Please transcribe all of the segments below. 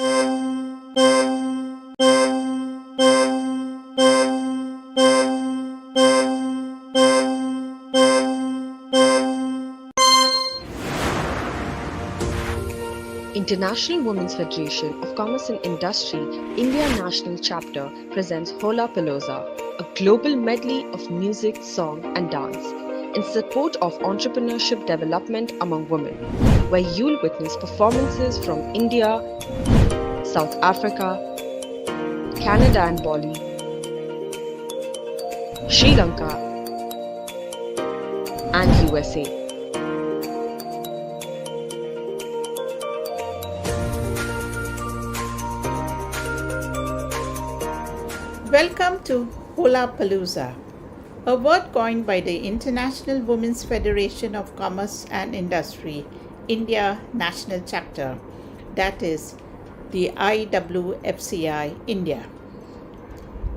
International Women's Federation of Commerce and Industry India National Chapter presents Holapalloozza, a global medley of music, song and dance in support of entrepreneurship development among women, where you'll witness performances from India, South Africa, Canada and Bali, Sri Lanka and USA. Welcome to Holapalloozza, a word coined by the International Women's Federation of Commerce and Industry, India National Chapter, that is, the IWFCI India.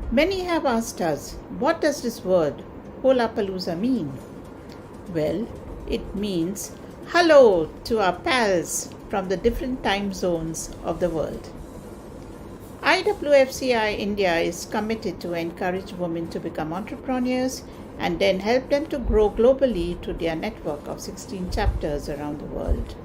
Many have asked us, what does this word Holapalloozza mean? Well, it means hello to our pals from the different time zones of the world. IWFCI India is committed to encourage women to become entrepreneurs and then help them to grow globally to their network of 16 chapters around the world.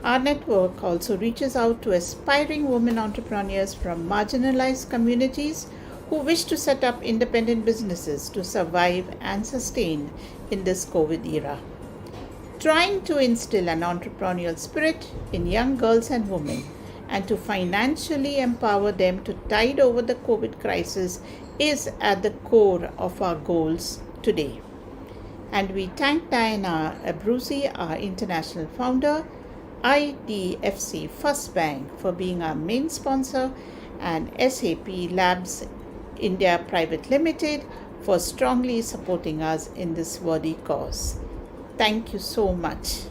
Our network also reaches out to aspiring women entrepreneurs from marginalized communities who wish to set up independent businesses to survive and sustain in this COVID era. Trying to instill an entrepreneurial spirit in young girls and women and to financially empower them to tide over the COVID crisis is at the core of our goals today. And we thank Diana Abruzzi, our international founder, IDFC First Bank for being our main sponsor, and SAP Labs India Private Limited for strongly supporting us in this worthy cause. Thank you so much.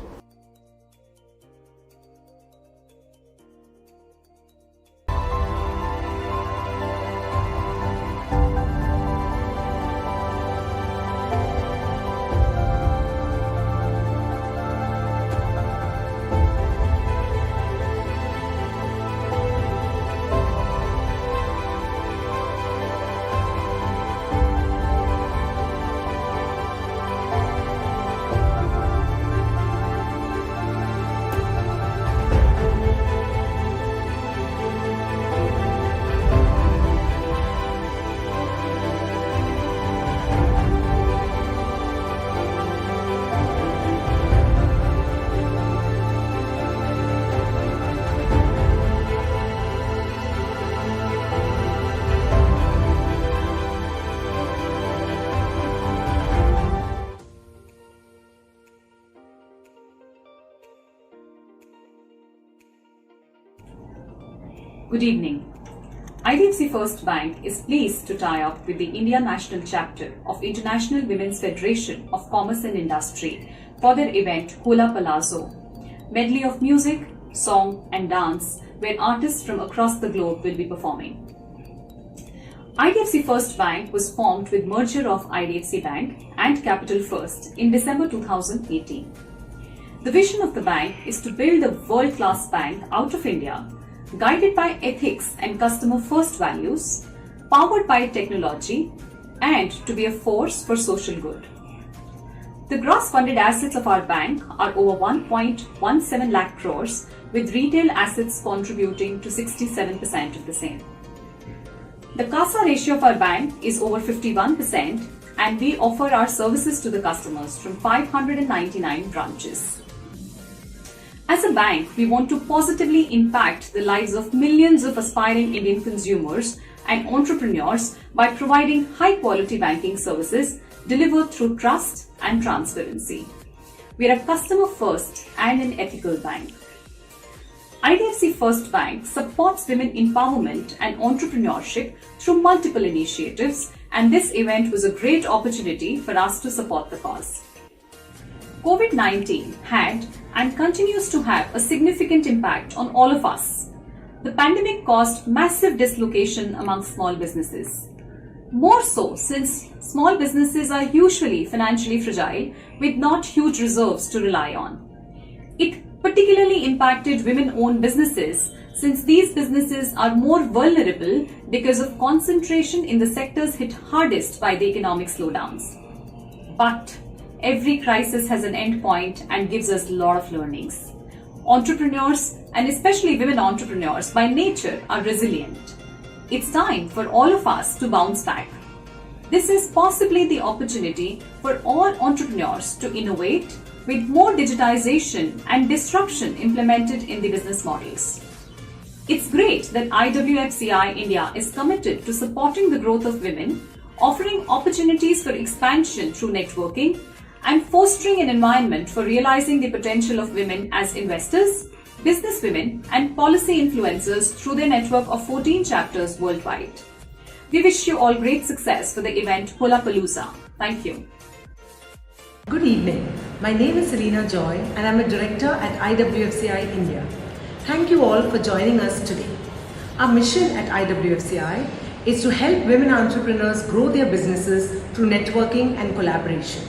Good evening. IDFC First Bank is pleased to tie up with the India National Chapter of International Women's Federation of Commerce and Industry for their event Holapalloozza, medley of music, song and dance where artists from across the globe will be performing. IDFC First Bank was formed with merger of IDFC Bank and Capital First in December 2018. The vision of the bank is to build a world-class bank out of India, guided by ethics and customer-first values, powered by technology, and to be a force for social good. The gross funded assets of our bank are over 1.17 lakh crores, with retail assets contributing to 67% of the same. The CASA ratio of our bank is over 51%, and we offer our services to the customers from 599 branches. As a bank, we want to positively impact the lives of millions of aspiring Indian consumers and entrepreneurs by providing high-quality banking services delivered through trust and transparency. We are a customer-first and an ethical bank. IDFC First Bank supports women empowerment and entrepreneurship through multiple initiatives, and this event was a great opportunity for us to support the cause. COVID-19 had and continues to have a significant impact on all of us. The pandemic caused massive dislocation among small businesses. More so since small businesses are usually financially fragile with not huge reserves to rely on. It particularly impacted women-owned businesses since these businesses are more vulnerable because of concentration in the sectors hit hardest by the economic slowdowns. But every crisis has an end point and gives us a lot of learnings. Entrepreneurs, and especially women entrepreneurs, by nature are resilient. It's time for all of us to bounce back. This is possibly the opportunity for all entrepreneurs to innovate with more digitization and disruption implemented in the business models. It's great that IWFCI India is committed to supporting the growth of women, offering opportunities for expansion through networking, and fostering an environment for realizing the potential of women as investors, businesswomen, and policy influencers through their network of 14 chapters worldwide. We wish you all great success for the event Holapalloozza. Thank you. Good evening. My name is Serena Joy and I'm a director at IWFCI India. Thank you all for joining us today. Our mission at IWFCI is to help women entrepreneurs grow their businesses through networking and collaboration.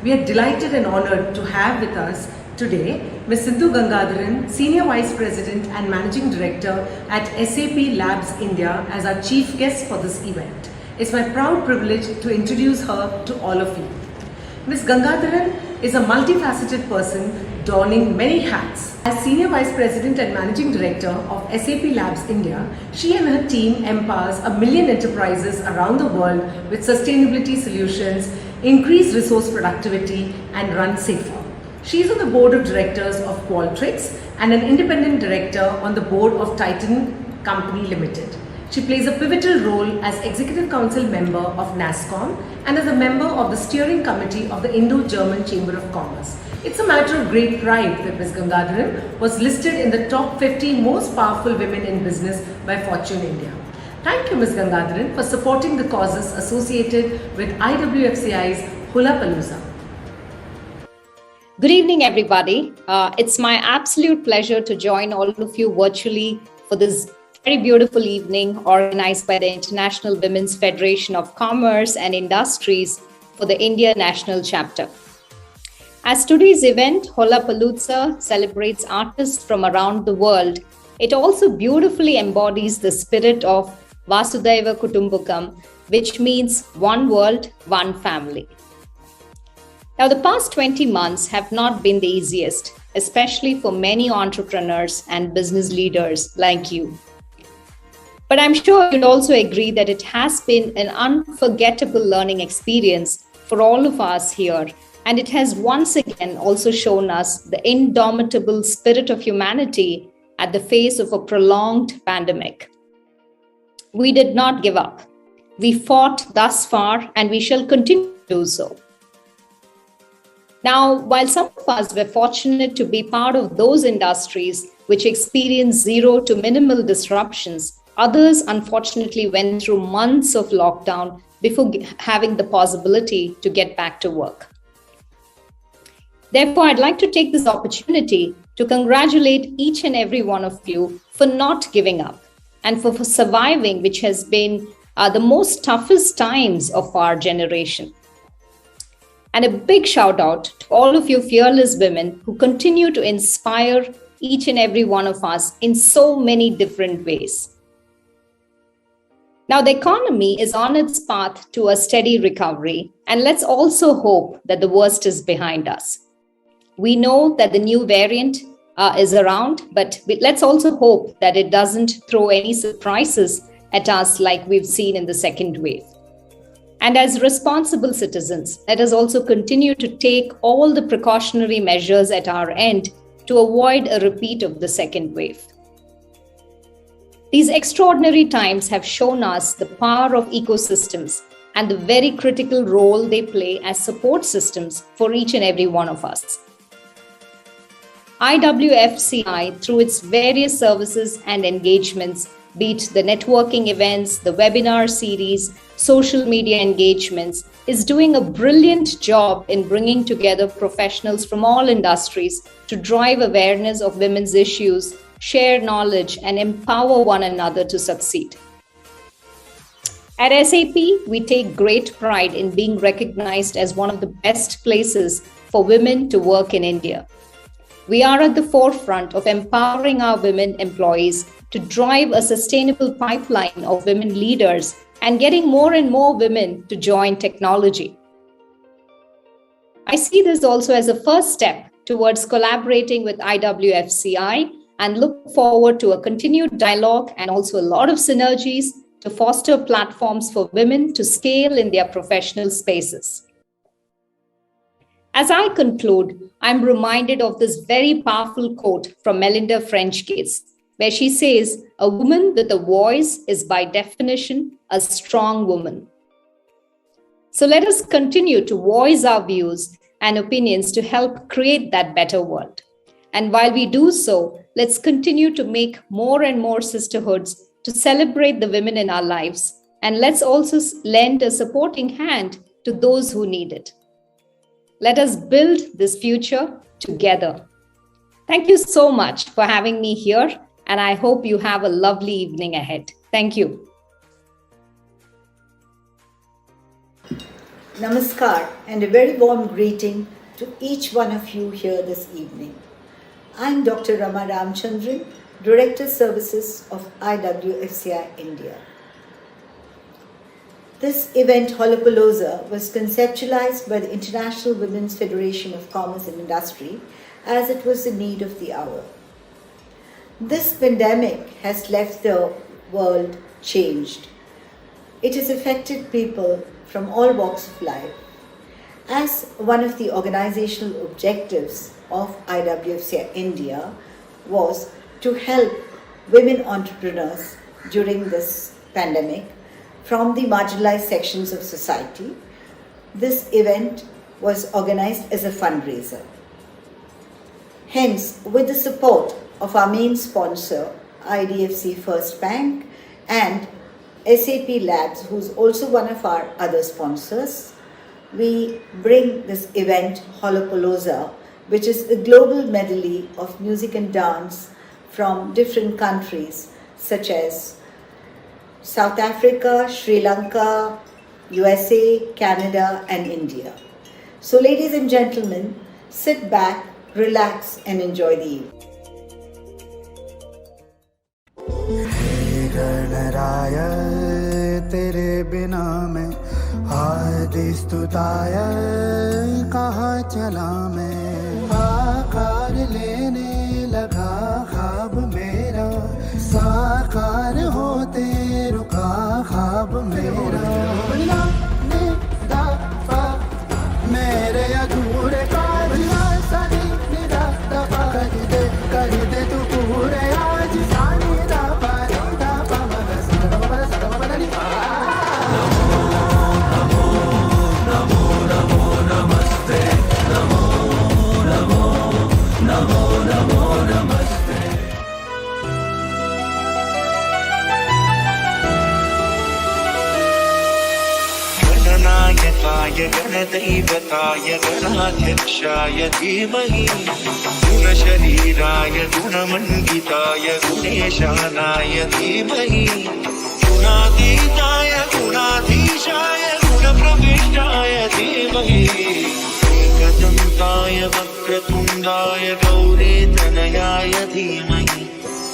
We are delighted and honored to have with us today Ms. Sindhu Gangadharan, Senior Vice President and Managing Director at SAP Labs India as our chief guest for this event. It's my proud privilege to introduce her to all of you. Ms. Gangadharan is a multifaceted person donning many hats. As Senior Vice President and Managing Director of SAP Labs India, she and her team empowers 1 million enterprises around the world with sustainability solutions, increase resource productivity, and run safer. She is on the board of directors of Qualtrics and an independent director on the board of Titan Company Limited. She plays a pivotal role as Executive Council member of NASSCOM and as a member of the steering committee of the Indo-German Chamber of Commerce. It's a matter of great pride that Ms. Gangadharan was listed in the top 50 most powerful women in business by Fortune India. Thank you, Ms. Gangadharan, for supporting the causes associated with IWFCI's Holapalloozza. Good evening, everybody. It's my absolute pleasure to join all of you virtually for this very beautiful evening organized by the International Women's Federation of Commerce and Industries for the India National Chapter. As today's event, Holapalloozza, celebrates artists from around the world, it also beautifully embodies the spirit of Vasudhaiva Kutumbakam, which means one world, one family. Now, the past 20 months have not been the easiest, especially for many entrepreneurs and business leaders like you. But I'm sure you'll also agree that it has been an unforgettable learning experience for all of us here. And it has once again also shown us the indomitable spirit of humanity at the face of a prolonged pandemic. We did not give up. We fought thus far and we shall continue to do so. Now, while some of us were fortunate to be part of those industries which experienced zero to minimal disruptions, others unfortunately went through months of lockdown before having the possibility to get back to work. Therefore, I'd like to take this opportunity to congratulate each and every one of you for not giving up and for surviving, which has been the most toughest times of our generation. And a big shout out to all of you fearless women who continue to inspire each and every one of us in so many different ways. Now, the economy is on its path to a steady recovery, and let's also hope that the worst is behind us. We know that the new variant is around, but let's also hope that it doesn't throw any surprises at us like we've seen in the second wave. And as responsible citizens, let us also continue to take all the precautionary measures at our end to avoid a repeat of the second wave. These extraordinary times have shown us the power of ecosystems and the very critical role they play as support systems for each and every one of us. IWFCI, through its various services and engagements, be it the networking events, the webinar series, social media engagements, is doing a brilliant job in bringing together professionals from all industries to drive awareness of women's issues, share knowledge, and empower one another to succeed. At SAP, we take great pride in being recognized as one of the best places for women to work in India. we are at the forefront of empowering our women employees to drive a sustainable pipeline of women leaders and getting more and more women to join technology. I see this also as a first step towards collaborating with IWFCI and look forward to a continued dialogue and also a lot of synergies to foster platforms for women to scale in their professional spaces. As I conclude, I'm reminded of this very powerful quote from Melinda French Gates, where she says, "A woman with a voice is by definition a strong woman." So let us continue to voice our views and opinions to help create that better world. And while we do so, let's continue to make more and more sisterhoods to celebrate the women in our lives. And let's also lend a supporting hand to those who need it. Let us build this future together. Thank you so much for having me here, and I hope you have a lovely evening ahead. Thank you. Namaskar and a very warm greeting to each one of you here this evening. I'm Dr. Rama Ramchandran, Director Services of IWFCI India. This event, Holapalloozza, was conceptualized by the International Women's Federation of Commerce and Industry as it was the need of the hour. This pandemic has left the world changed. It has affected people from all walks of life. As one of the organizational objectives of IWFCI India was to help women entrepreneurs during this pandemic from the marginalized sections of society, this event was organized as a fundraiser. Hence, with the support of our main sponsor, IDFC First Bank, and SAP Labs, who's also one of our other sponsors, we bring this event, Holapalloozza, which is a global medley of music and dance from different countries such as South Africa, Sri Lanka, USA, Canada, and India. So, ladies and gentlemen, sit back, relax, and enjoy the evening. तेरे बिना मैं आदि स्तुताय कहाँ चला मैं आकार लेने लगा ख्वाब मेरा साकार होते रुका ख्वाब मेरा मेरे अधूरे कार्य सनी निदा दफा कर दे तू पूरे आज सानी दा पानी दा पावा गणदैवताय गणाध्यक्षाय धीमहि गुणशरीराय गुणमण्डिताय गुणेशानाय धीमहि गुणातीताय गुणाधीशाय गुणप्रविष्टाय धीमहि एकदन्ताय वक्रतुण्डाय गौरीतनयाय धीमहि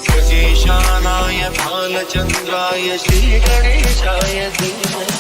गजेशानाय भालचन्द्राय श्रीगणेशाय धीमहि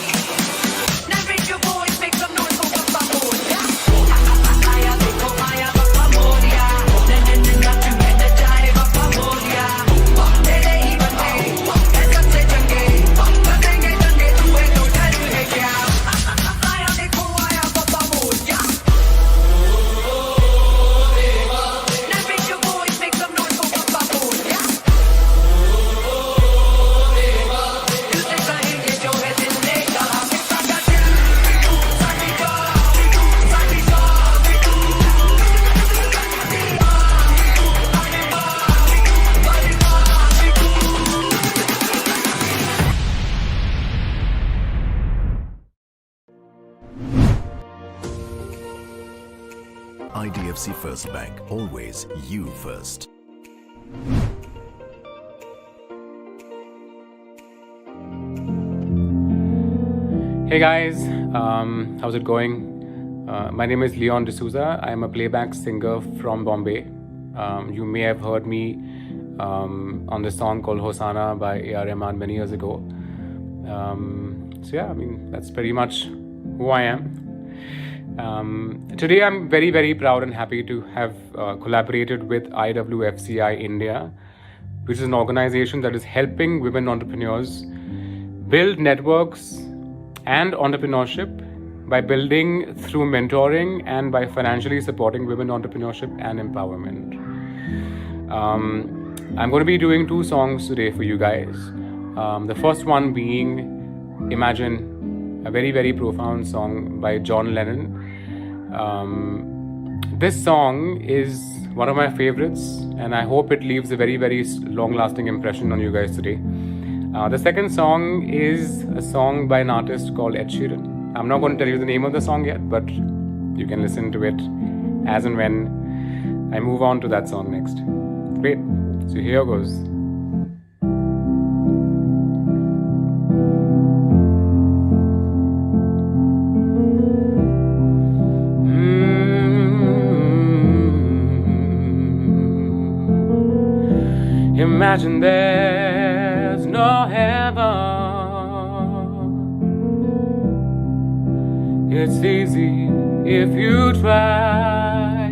IDFC First Bank, always you first. Hey guys, how's it going? My name is Leon D'Souza. I am a playback singer from Bombay. You may have heard me on this song called Hosanna by A.R. Rahman many years ago. So yeah, I mean, that's pretty much who I am. Today I'm very, very proud and happy to have collaborated with IWFCI India, which is an organization that is helping women entrepreneurs build networks and entrepreneurship by building through mentoring and by financially supporting women entrepreneurship and empowerment. I'm going to be doing 2 songs today for you guys. The first one being Imagine, a very, very profound song by John Lennon. This song is one of my favorites, and I hope it leaves a very, very long-lasting impression on you guys today. The second song is a song by an artist called Ed Sheeran. I'm not going to tell you the name of the song yet, but you can listen to it as and when I move on to that song next. Great. So here goes. Imagine there's no heaven. It's easy if you try.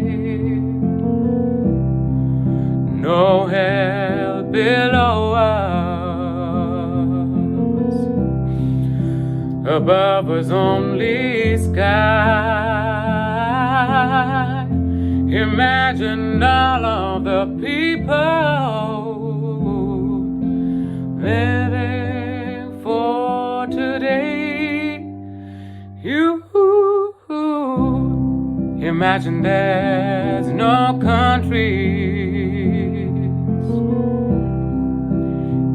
No hell below us. Above us only sky. Imagine all of the people living for today. You imagine there's no countries.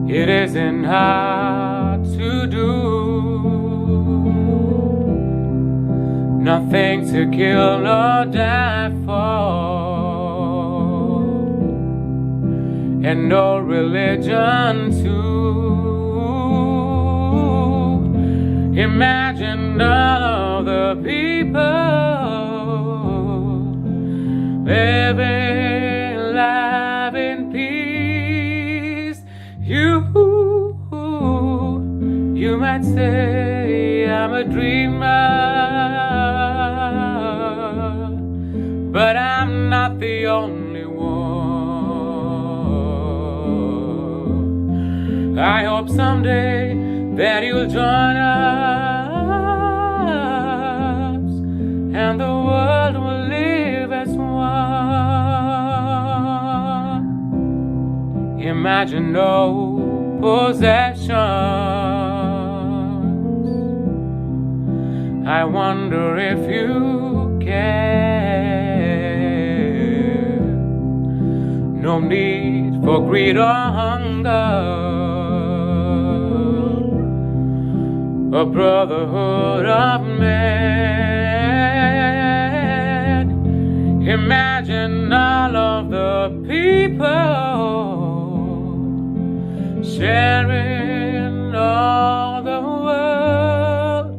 It isn't hard to do. Nothing to kill or die for, and no religion too. Imagine all of the people living life in peace. You might say I'm a dreamer, but I'm not the only one. I hope someday that you'll join us, and the world will live as one. Imagine no possessions. I wonder if you care. No need for greed or hunger. A brotherhood of men. Imagine all of the people sharing all the world.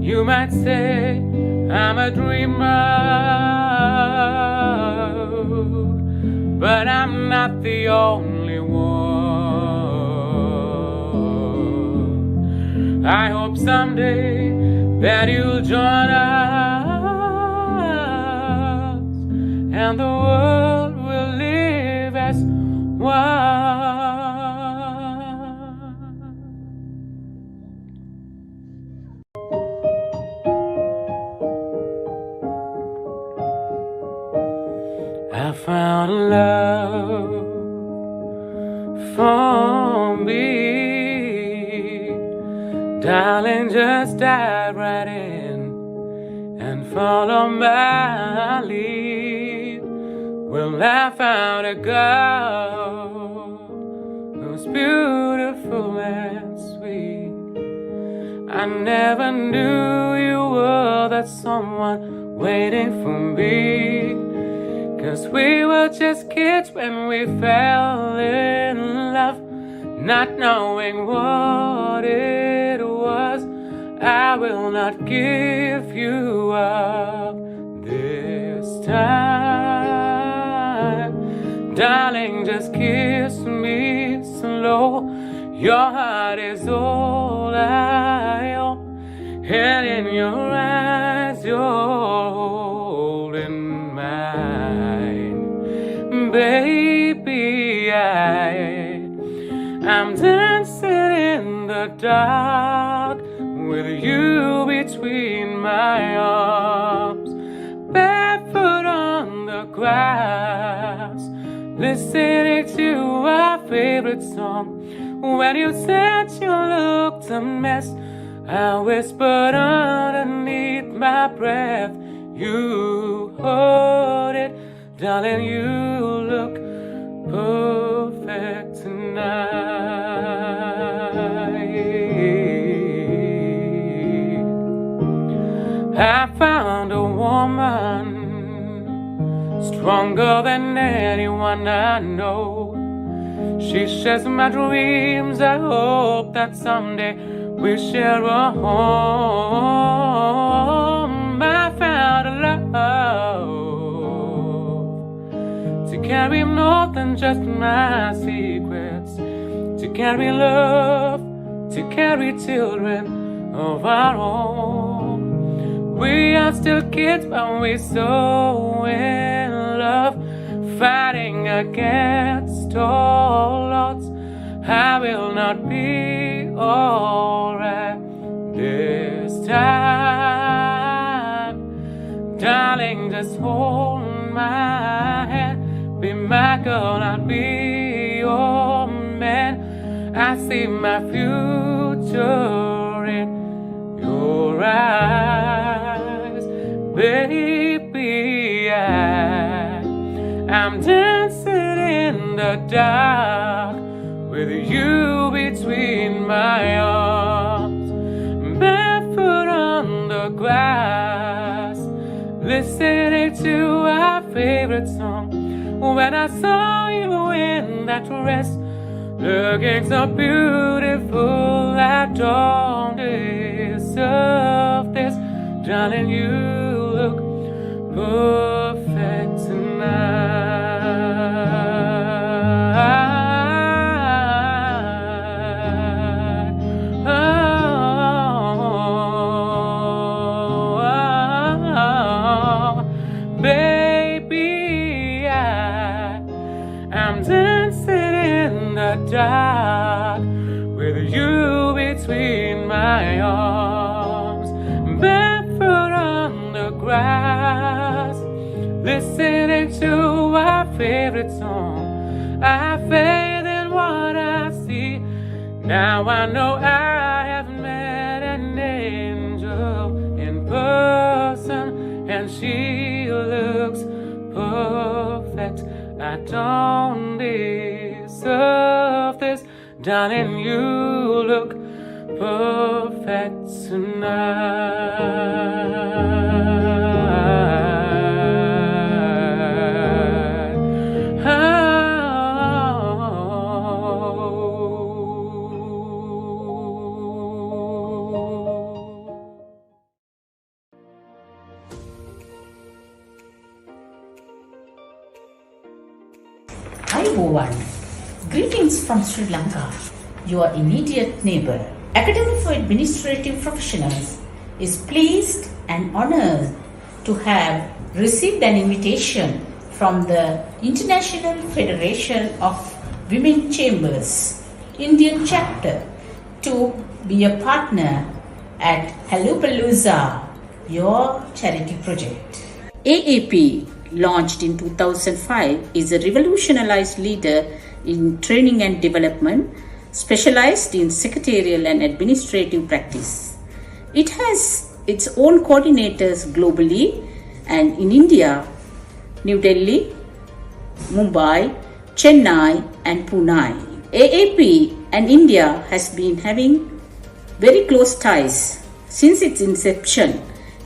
You might say I'm a dreamer, but I'm not the only one. I hope someday that you'll join us, and the world will live as one. I found a love for me, darling, just dive right in and follow my lead. Well, I found a girl who's beautiful and sweet. I never knew you were that someone waiting for me. 'Cause we were just kids when we fell in love, not knowing what it was. I will not give you up this time. Darling, just kiss me slow. Your heart is all I own. And in your eyes, you're holding mine. Baby, I'm dancing in the dark with you between my arms, barefoot on the grass, listening to our favorite song. When you said you looked a mess, I whispered underneath my breath, you heard it, darling, you look perfect tonight. I found a woman stronger than anyone I know. She shares my dreams. I hope that someday we share a home. I found a love to carry more than just my secrets, to carry love, to carry children of our own. We are still kids, but we're so in love, fighting against all odds. I will not be alright this time. Darling, just hold my hand. Be my girl, I'll be your man. I see my future in your eyes. Baby, I'm dancing in the dark with you between my arms, barefoot on the grass, listening to our favorite song. When I saw you in that dress, looking so beautiful, I don't deserve this. Darling, you look perfect tonight. Oh, baby, I'm dancing in the dark with you between my arms, barefoot on the grass, listening to our favorite song. I faith in what I see. Now I know I have met an angel in person, and she looks perfect. I don't deserve this. Darling, you look perfect tonight. Hi, greetings from Sri Lanka, your immediate neighbor. Academy for Administrative Professionals is pleased and honored to have received an invitation from the International Federation of Women Chambers, Indian chapter, to be a partner at Holapalloozza, your charity project. AAP, launched in 2005, is a revolutionized leader in training and development, specialized in secretarial and administrative practice. It has its own coordinators globally, and in India, New Delhi, Mumbai, Chennai and Pune. AAP and India has been having very close ties since its inception,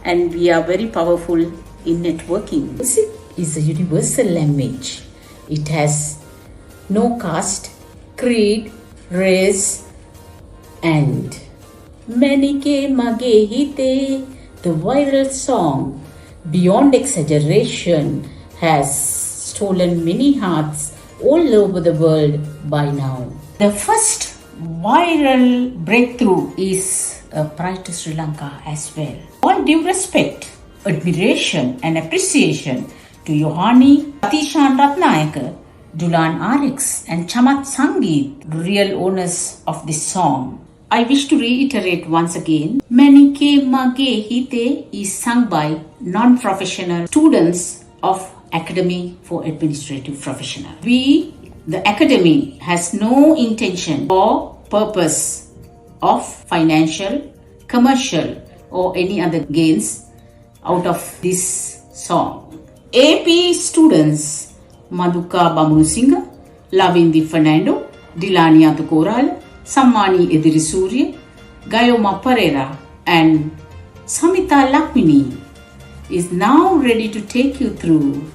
and we are very powerful in networking. Music is a universal language. It has no caste, creed, race, and Manike Mage Hite, the viral song beyond exaggeration, has stolen many hearts all over the world by now. The first viral breakthrough is a pride to Sri Lanka as well. All due respect, admiration and appreciation to Yohani, Atishan Ratnayaka, Dulan RX and Chamat Sangeet, real owners of this song. I wish to reiterate once again, Manike Mage Hite is sung by non-professional students of Academy for Administrative Professionals. We, the Academy, has no intention or purpose of financial, commercial or any other gains out of this song. AP students Madhuka Bamunusinga, Lavindi Fernando, Dilania Tukoral, Sammani Edirisuri, Gayoma Pereira and Samita Lakmini is now ready to take you through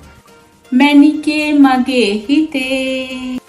Manike Mage Hite.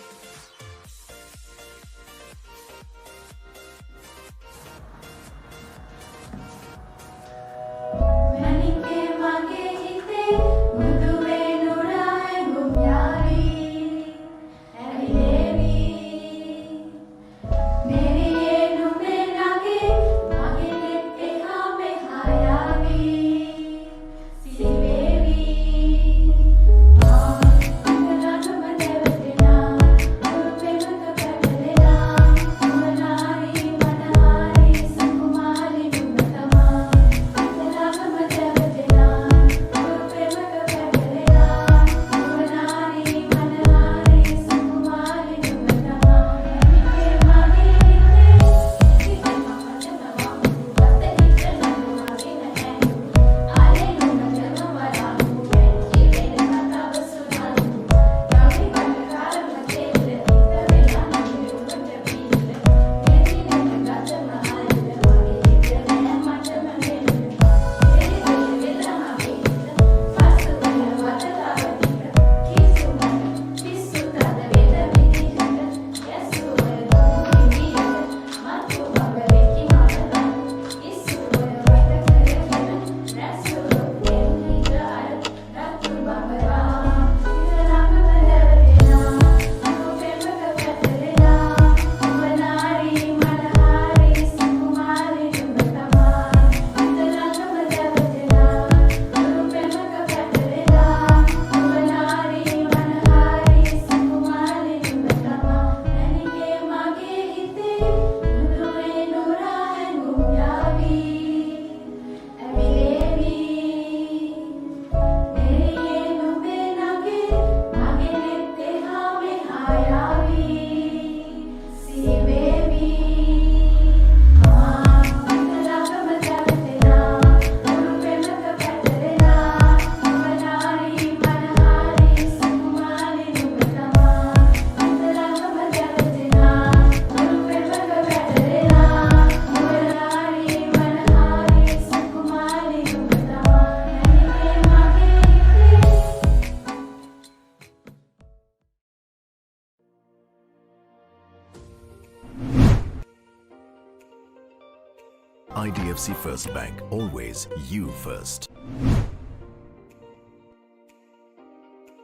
IDFC First Bank, always you first.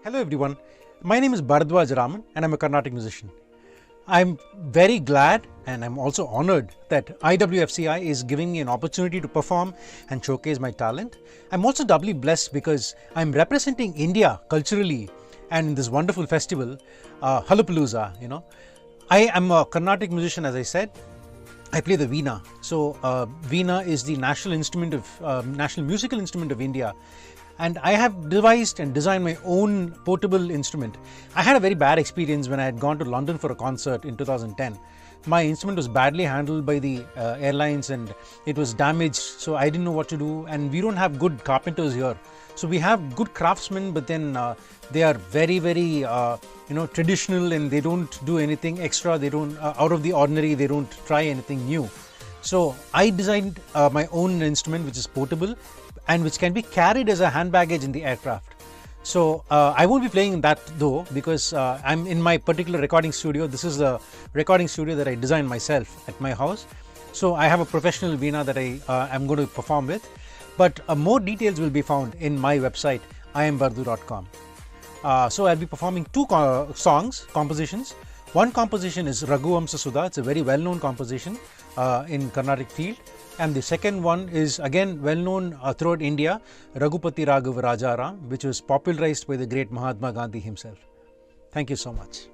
Hello everyone, my name is Bharadwaj Raman and I'm a Carnatic musician. I'm very glad and I'm also honored that IWFCI is giving me an opportunity to perform and showcase my talent. I'm also doubly blessed because I'm representing India culturally and in this wonderful festival, Holapalloozza. I am a Carnatic musician, as I said. I play the veena. So veena is the national musical instrument of India. And I have devised and designed my own portable instrument. I had a very bad experience when I had gone to London for a concert in 2010. My instrument was badly handled by the airlines and it was damaged, so I didn't know what to do, and we don't have good carpenters here. So we have good craftsmen, but then they are very, very traditional, and they don't do anything extra. They don't out of the ordinary. They don't try anything new. So I designed my own instrument, which is portable and which can be carried as a hand baggage in the aircraft. So I won't be playing that though, because I'm in my particular recording studio. This is the recording studio that I designed myself at my house. So I have a professional veena that I am going to perform with. but more details will be found in my website iambardu.com. So I'll be performing two compositions. One composition is Raghuvamsa Sudha. It's a very well-known composition in Carnatic field. And the second one is again well-known throughout India, Raghupati Raghava Rajaram, which was popularized by the great Mahatma Gandhi himself. Thank you so much.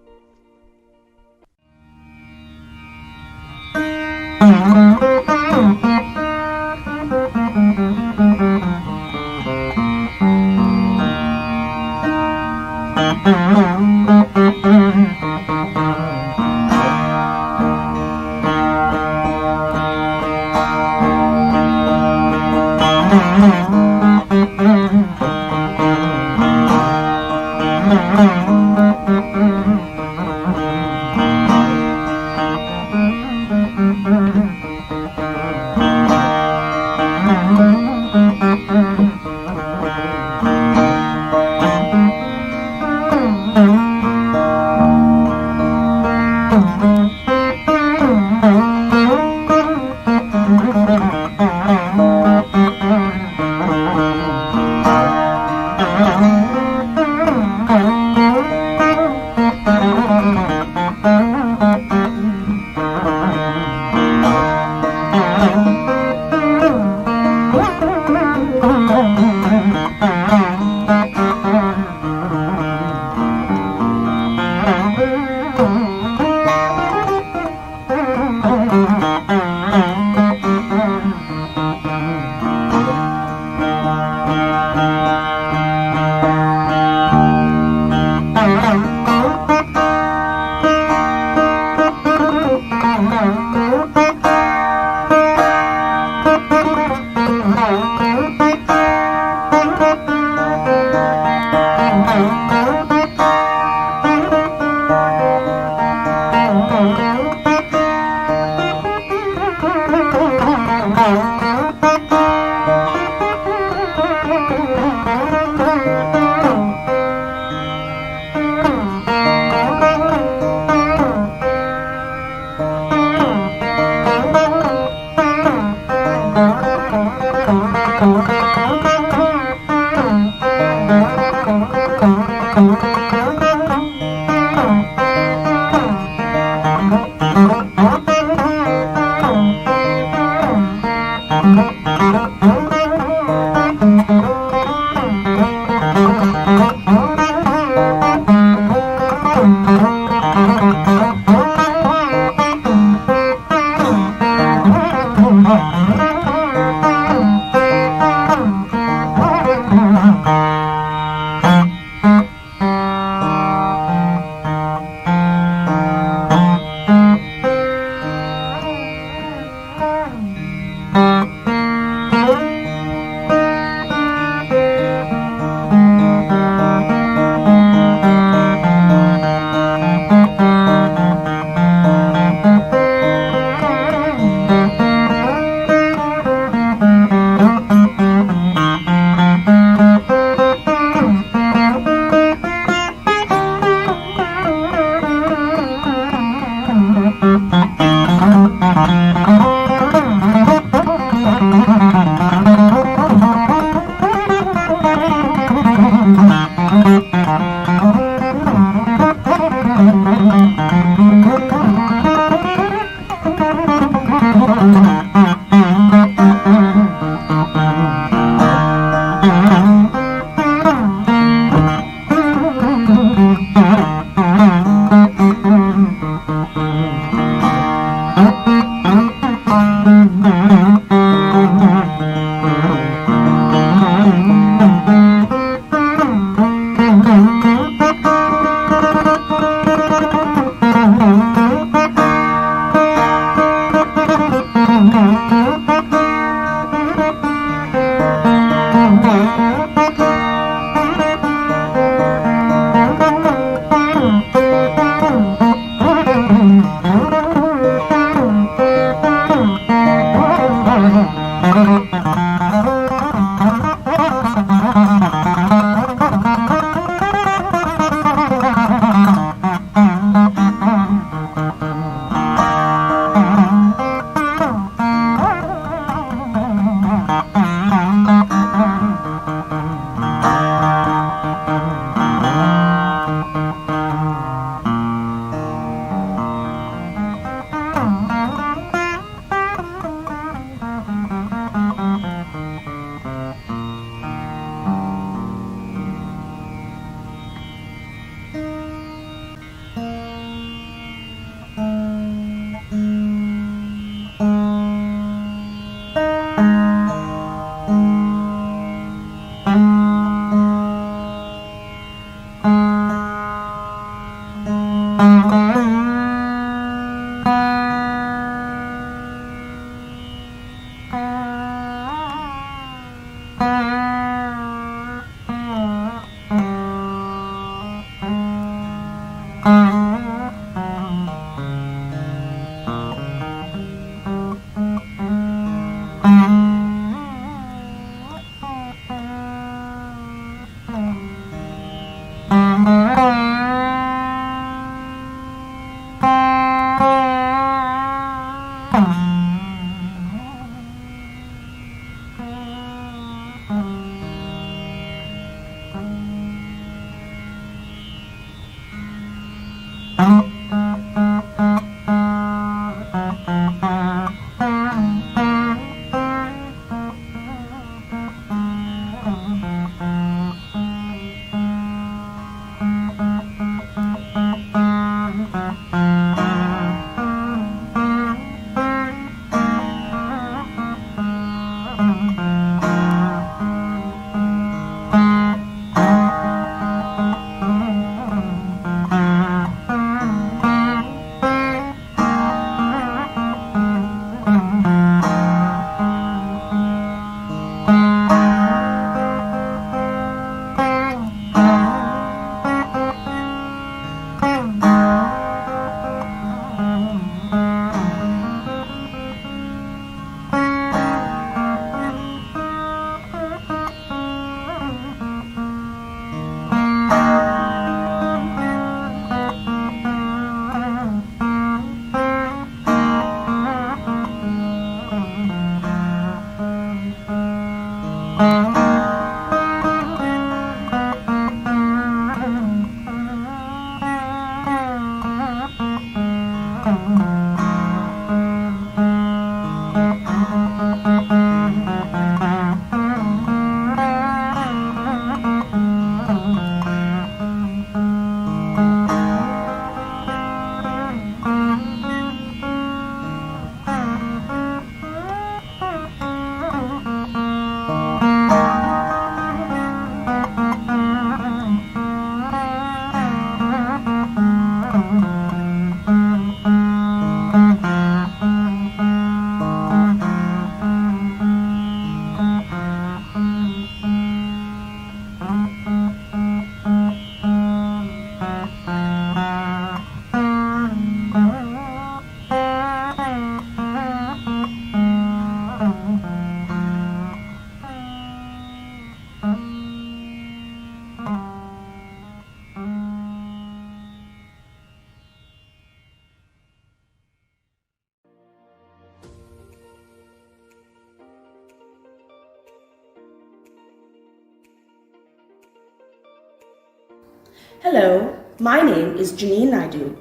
Hello, my name is Janine Naidu,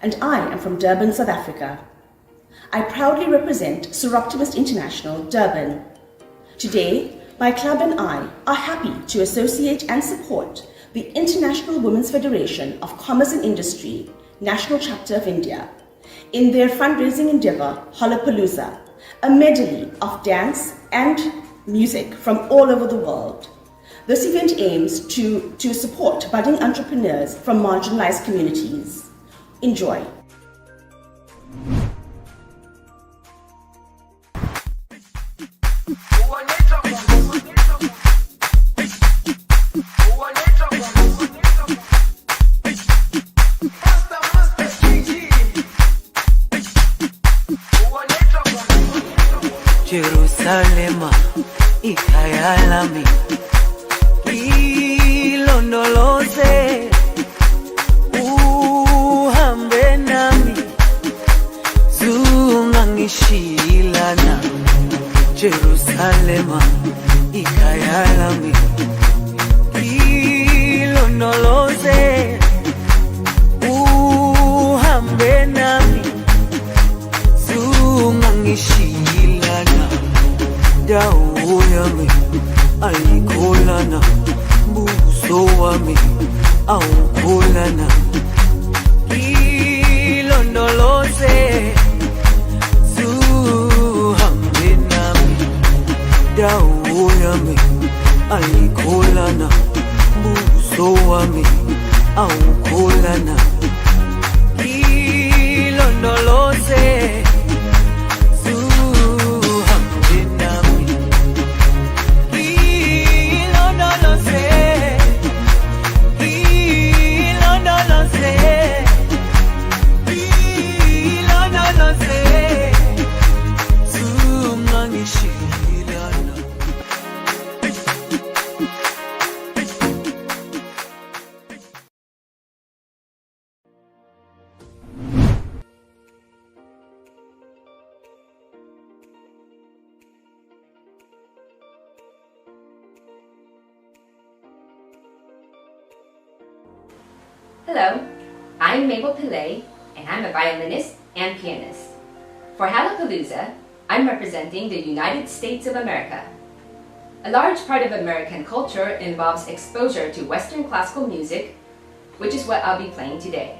and I am from Durban, South Africa. I proudly represent Soroptimist International, Durban. Today, my club and I are happy to associate and support the International Women's Federation of Commerce and Industry, National Chapter of India, in their fundraising endeavor, Holapalloozza, a medley of dance and music from all over the world. This event aims to support budding entrepreneurs from marginalized communities. Enjoy. Jerusalema, ikhaya lami, ilondoloze, uhambe nami, zungangishilana. Jerusalema, ikhaya lami, ilondoloze, uhambe nami, zungangishilana. Dawo yami ayikholana, buso wami awukholana. Ilondoloze, zuhambe nami. Dawo yami ayikholana, buso wami awukholana. Ilondoloze, she Hello, I'm Mabel Pillay, and I'm a violinist and pianist. For Holapalloozza, I'm representing the United States of America. A large part of American culture involves exposure to Western classical music, which is what I'll be playing today.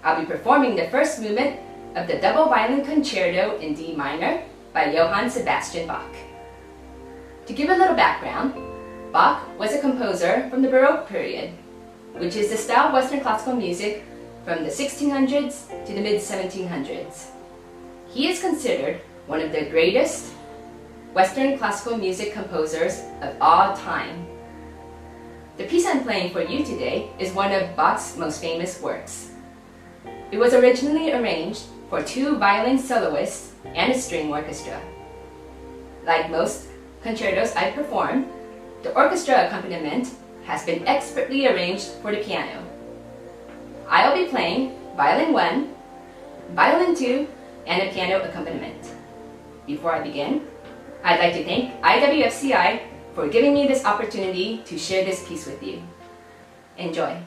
I'll be performing the first movement of the Double Violin Concerto in D minor by Johann Sebastian Bach. To give a little background, Bach was a composer from the Baroque period, which is the style of Western classical music from the 1600s to the mid-1700s. He is considered one of the greatest Western classical music composers of all time. The piece I'm playing for you today is one of Bach's most famous works. It was originally arranged for 2 violin soloists and a string orchestra. Like most concertos I've performed, the orchestra accompaniment has been expertly arranged for the piano. I'll be playing violin 1, violin 2, and a piano accompaniment. Before I begin, I'd like to thank IWFCI for giving me this opportunity to share this piece with you. Enjoy.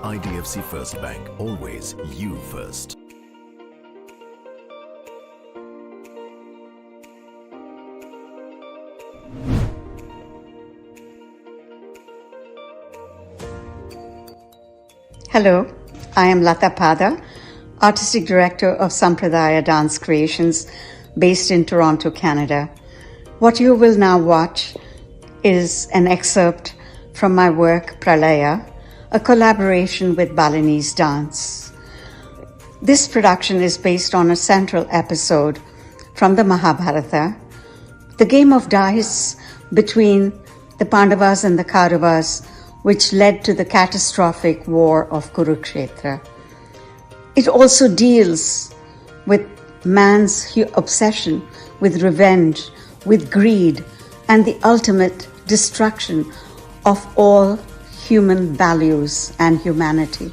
IDFC First Bank, always you first. Hello, I am Lata Pada, Artistic Director of Sampradaya Dance Creations based in Toronto, Canada. What you will now watch is an excerpt from my work Pralaya, a collaboration with Balinese dance. This production is based on a central episode from the Mahabharata, the game of dice between the Pandavas and the Kauravas, which led to the catastrophic war of Kurukshetra. It also deals with man's obsession with revenge, with greed, and the ultimate destruction of all human values and humanity.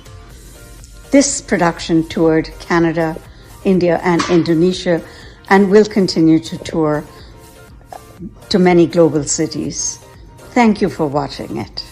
This production toured Canada, India, and Indonesia, and will continue to tour to many global cities. Thank you for watching it.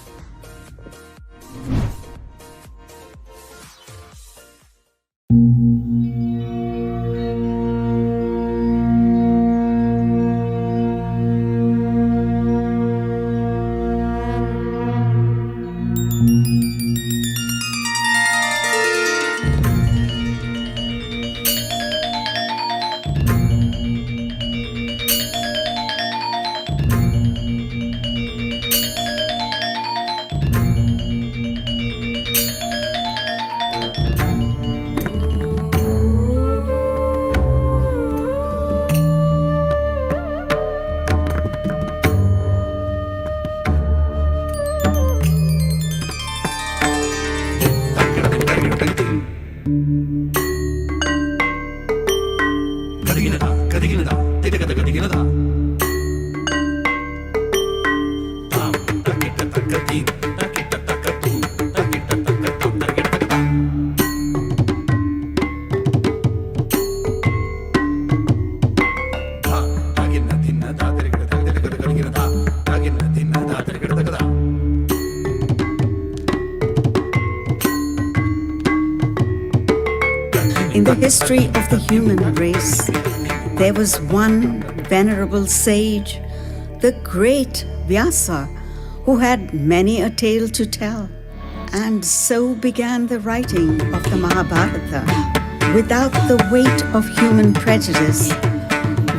In the history of the human race, there was one venerable sage, the great Vyasa, who had many a tale to tell. And so began the writing of the Mahabharata, without the weight of human prejudice,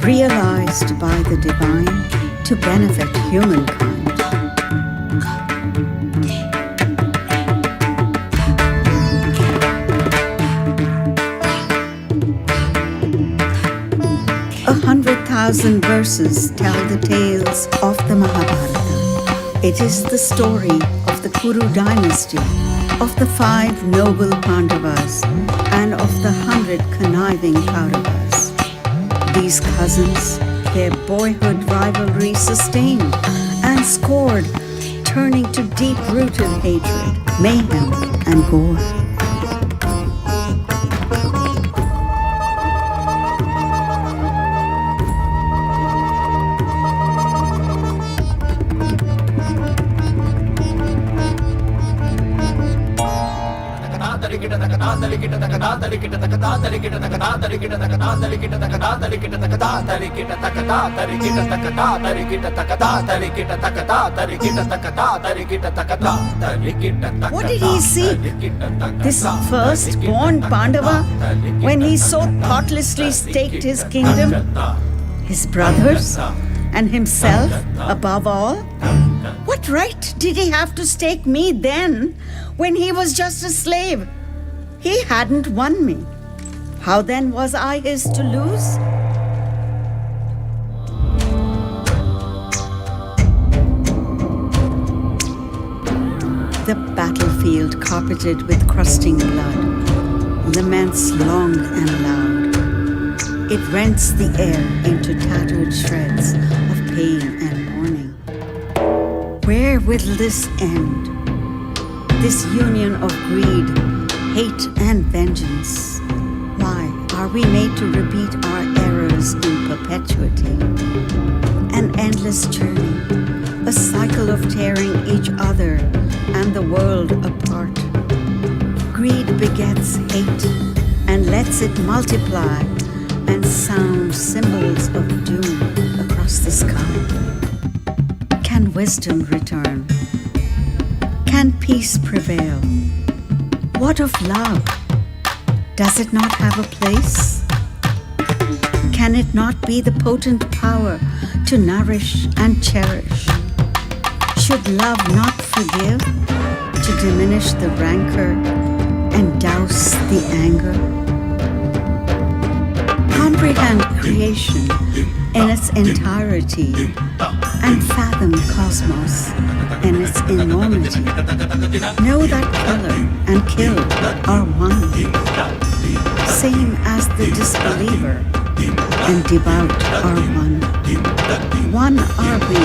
realized by the divine to benefit humankind. 100,000 verses tell the tales of the Mahabharata. It is the story of the Kuru dynasty, of the 5 noble Pandavas, and of the 100 conniving Kauravas. These cousins, their boyhood rivalry sustained and scored, turning to deep-rooted hatred, mayhem, and gore. What did he see? This firstborn Pandava, when he so thoughtlessly staked his kingdom, his brothers, and himself above all? What right did he have to stake me then, when he was just a slave? He hadn't won me. How then was I his to lose? The battlefield carpeted with crusting blood, laments long and loud. It rents the air into tattered shreds of pain and mourning. Where will this end? This union of greed, hate and vengeance. Why are we made to repeat our errors in perpetuity? An endless journey, a cycle of tearing each other and the world apart. greed begets hate and lets it multiply and sound symbols of doom across the sky. Can wisdom return? Can peace prevail? What of love? Does it not have a place? Can it not be the potent power to nourish and cherish? Should love not forgive, to diminish the rancor and douse the anger? Comprehend creation in its entirety and fathom cosmos in its enormity. Know that killer and killed are one, same as the disbeliever and devout are one. One are we,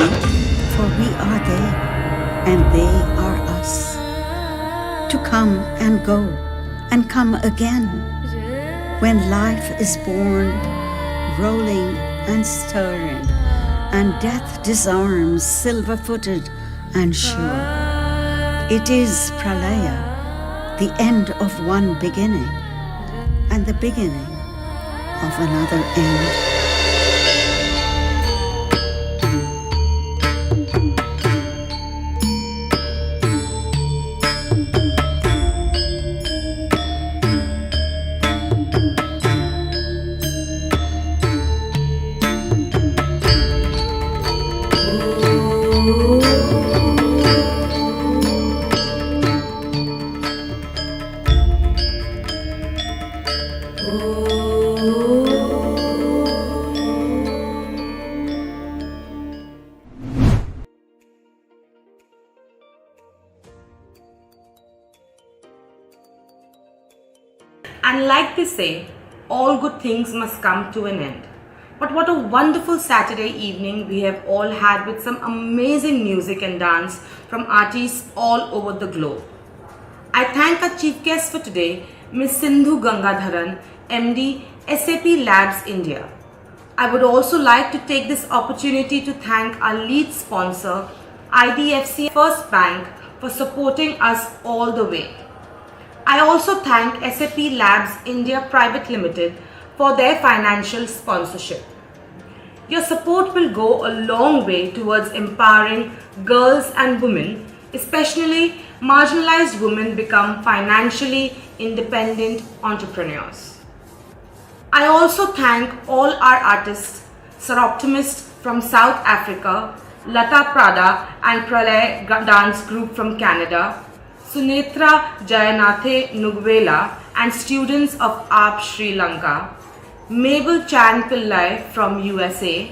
for we are they, and they are us. To come and go and come again, when life is born, rolling and stirring, and death disarms silver-footed and sure. It is pralaya, the end of one beginning, and the beginning of another end. And like they say, all good things must come to an end. But what a wonderful Saturday evening we have all had with some amazing music and dance from artists all over the globe. I thank our chief guest for today, Ms. Sindhu Gangadharan, MD, SAP Labs India. I would also like to take this opportunity to thank our lead sponsor, IDFC First Bank, for supporting us all the way. I also thank SAP Labs India Private Limited for their financial sponsorship. Your support will go a long way towards empowering girls and women, especially marginalized women, become financially independent entrepreneurs. I also thank all our artists, Soroptimist from South Africa, Lata Prada and Pralay Dance Group from Canada, Sunetra Jayanathe Nugvela and students of AAP Sri Lanka, Mabel Chan Pillai from USA,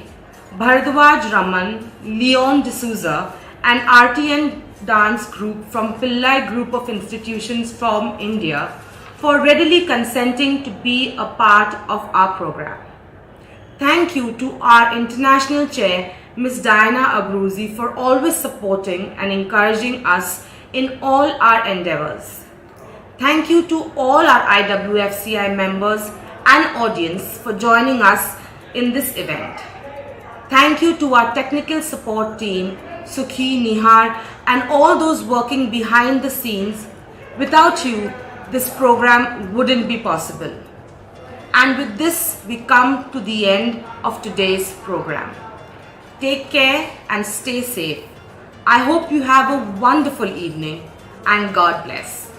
Bhardwaj Raman, Leon D'Souza and RTN Dance Group from Pillai Group of Institutions from India for readily consenting to be a part of our program. Thank you to our International Chair, Ms. Diana Abruzzi, for always supporting and encouraging us in all our endeavors. Thank you to all our IWFCI members and audience for joining us in this event. Thank you to our technical support team, Sukhi, Nihar, and all those working behind the scenes. Without you, this program wouldn't be possible. And with this, we come to the end of today's program. Take care and stay safe. I hope you have a wonderful evening and God bless.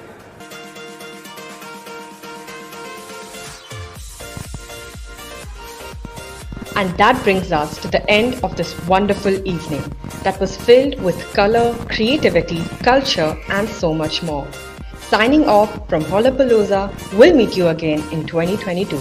And that brings us to the end of this wonderful evening that was filled with color, creativity, culture, and so much more. Signing off from Holapalloozza, we'll meet you again in 2022.